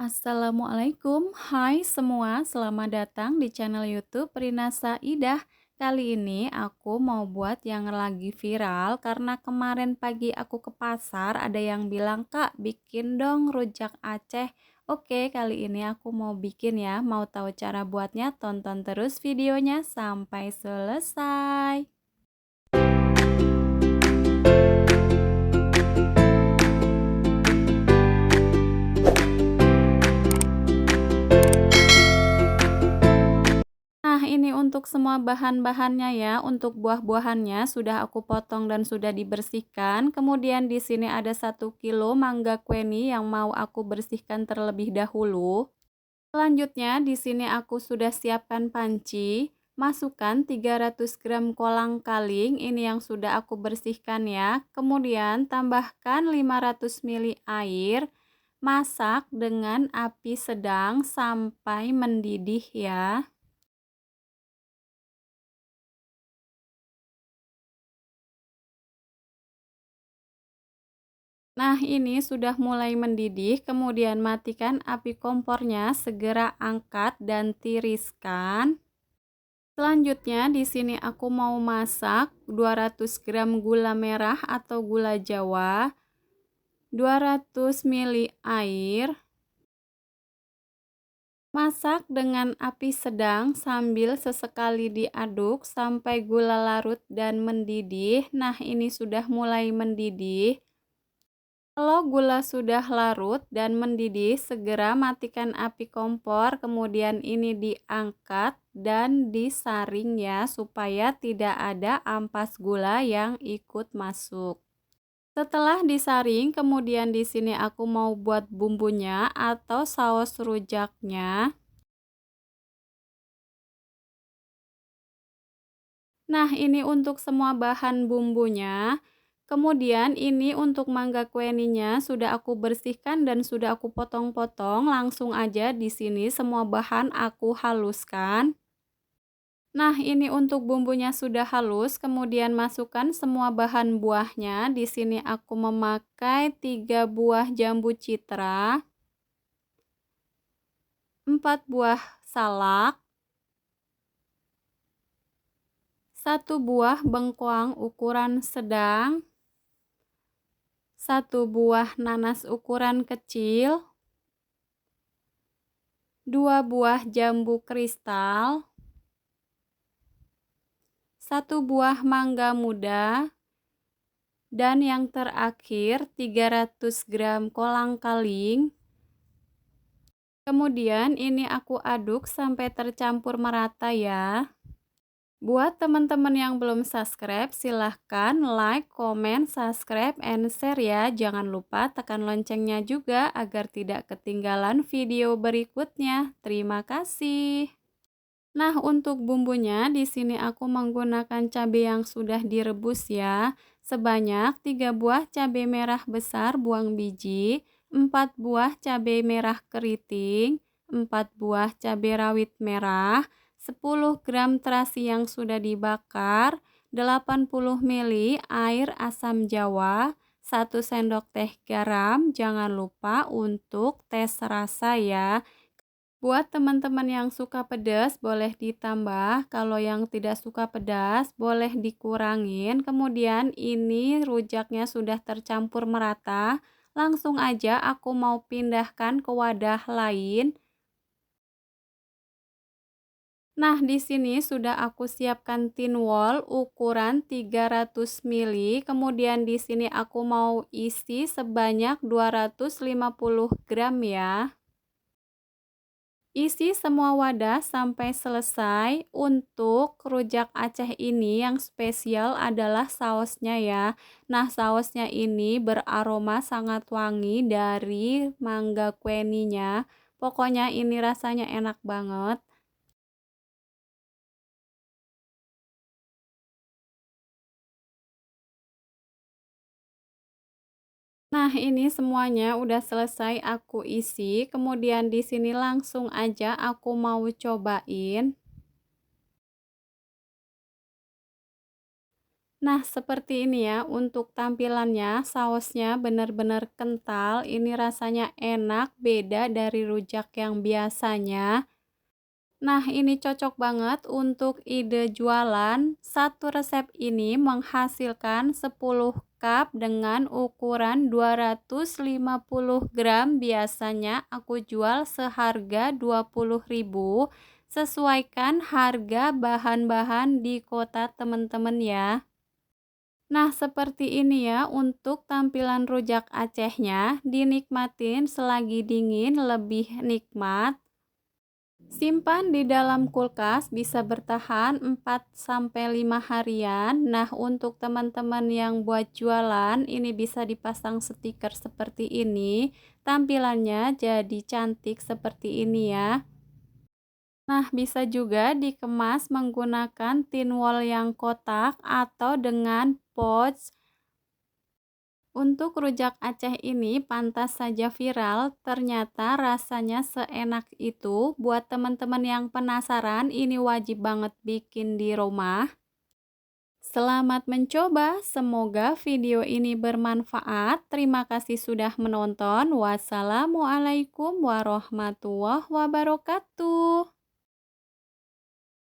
Assalamualaikum, hai semua, selamat datang di channel YouTube Rina Saidah. Kali ini aku mau buat yang lagi viral karena kemarin pagi aku ke pasar ada yang bilang, "Kak, bikin dong rujak Aceh." Oke, kali ini aku mau bikin ya. Mau tahu cara buatnya? Tonton terus videonya sampai selesai. Nah, ini untuk semua bahan-bahannya ya. Untuk buah-buahannya sudah aku potong dan sudah dibersihkan. Kemudian di sini ada 1 kilo mangga queni yang mau aku bersihkan terlebih dahulu. Selanjutnya di sini aku sudah siapkan panci. Masukkan 300 gram kolang kaling, ini yang sudah aku bersihkan ya. Kemudian tambahkan 500 ml air. Masak dengan api sedang sampai mendidih ya. Nah, ini sudah mulai mendidih, kemudian matikan api kompornya, segera angkat dan tiriskan. Selanjutnya di sini aku mau masak 200 gram gula merah atau gula Jawa, 200 ml air. Masak dengan api sedang sambil sesekali diaduk sampai gula larut dan mendidih. Nah, ini sudah mulai mendidih. Kalau gula sudah larut dan mendidih, segera matikan api kompor, kemudian ini diangkat dan disaring ya, supaya tidak ada ampas gula yang ikut masuk. Setelah disaring, kemudian di sini aku mau buat bumbunya atau saus rujaknya. Nah, ini untuk semua bahan bumbunya. Kemudian ini untuk mangga kueninya sudah aku bersihkan dan sudah aku potong-potong. Langsung aja di sini semua bahan aku haluskan. Nah, ini untuk bumbunya sudah halus, kemudian masukkan semua bahan buahnya. Di sini aku memakai 3 buah jambu citra, 4 buah salak, 1 buah bengkoang ukuran sedang, 1 buah nanas ukuran kecil, 2 buah jambu kristal, 1 buah mangga muda, dan yang terakhir 300 gram kolang kaling. Kemudian ini aku aduk sampai tercampur merata ya. Buat teman-teman yang belum subscribe, silahkan like, comment, subscribe, and share ya. Jangan lupa tekan loncengnya juga agar tidak ketinggalan video berikutnya. Terima kasih. Nah, untuk bumbunya di sini aku menggunakan cabai yang sudah direbus ya. Sebanyak 3 buah cabai merah besar buang biji, 4 buah cabai merah keriting, 4 buah cabai rawit merah, 10 gram terasi yang sudah dibakar, 80 ml air asam jawa, 1 sendok teh garam. Jangan lupa untuk tes rasa ya. Buat teman-teman yang suka pedas boleh ditambah, kalau yang tidak suka pedas boleh dikurangin. Kemudian ini rujaknya sudah tercampur merata. Langsung aja aku mau pindahkan ke wadah lain. Nah, di sini sudah aku siapkan tin wol ukuran 300 ml. Kemudian di sini aku mau isi sebanyak 250 gram ya. Isi semua wadah sampai selesai. Untuk rujak Aceh ini yang spesial adalah sausnya ya. Nah, sausnya ini beraroma sangat wangi dari mangga kueninya. Pokoknya ini rasanya enak banget. Nah, ini semuanya udah selesai aku isi. Kemudian di sini langsung aja aku mau cobain. Nah, seperti ini ya untuk tampilannya, sausnya benar-benar kental, ini rasanya enak, beda dari rujak yang biasanya. Nah, ini cocok banget untuk ide jualan. Satu resep ini menghasilkan 10 cup dengan ukuran 250 gram. Biasanya aku jual seharga 20.000. Sesuaikan harga bahan-bahan di kota teman-teman ya. Nah, seperti ini ya untuk tampilan rujak Acehnya. Dinikmatin selagi dingin lebih nikmat. Simpan di dalam kulkas bisa bertahan 4 sampai 5 harian. Nah, untuk teman-teman yang buat jualan, ini bisa dipasang stiker seperti ini. Tampilannya jadi cantik seperti ini ya. Nah, bisa juga dikemas menggunakan tin wall yang kotak atau dengan pouch. Untuk rujak Aceh ini pantas saja viral, ternyata rasanya seenak itu. Buat teman-teman yang penasaran, ini wajib banget bikin di rumah. Selamat mencoba, semoga video ini bermanfaat. Terima kasih sudah menonton. Wassalamualaikum warahmatullahi wabarakatuh.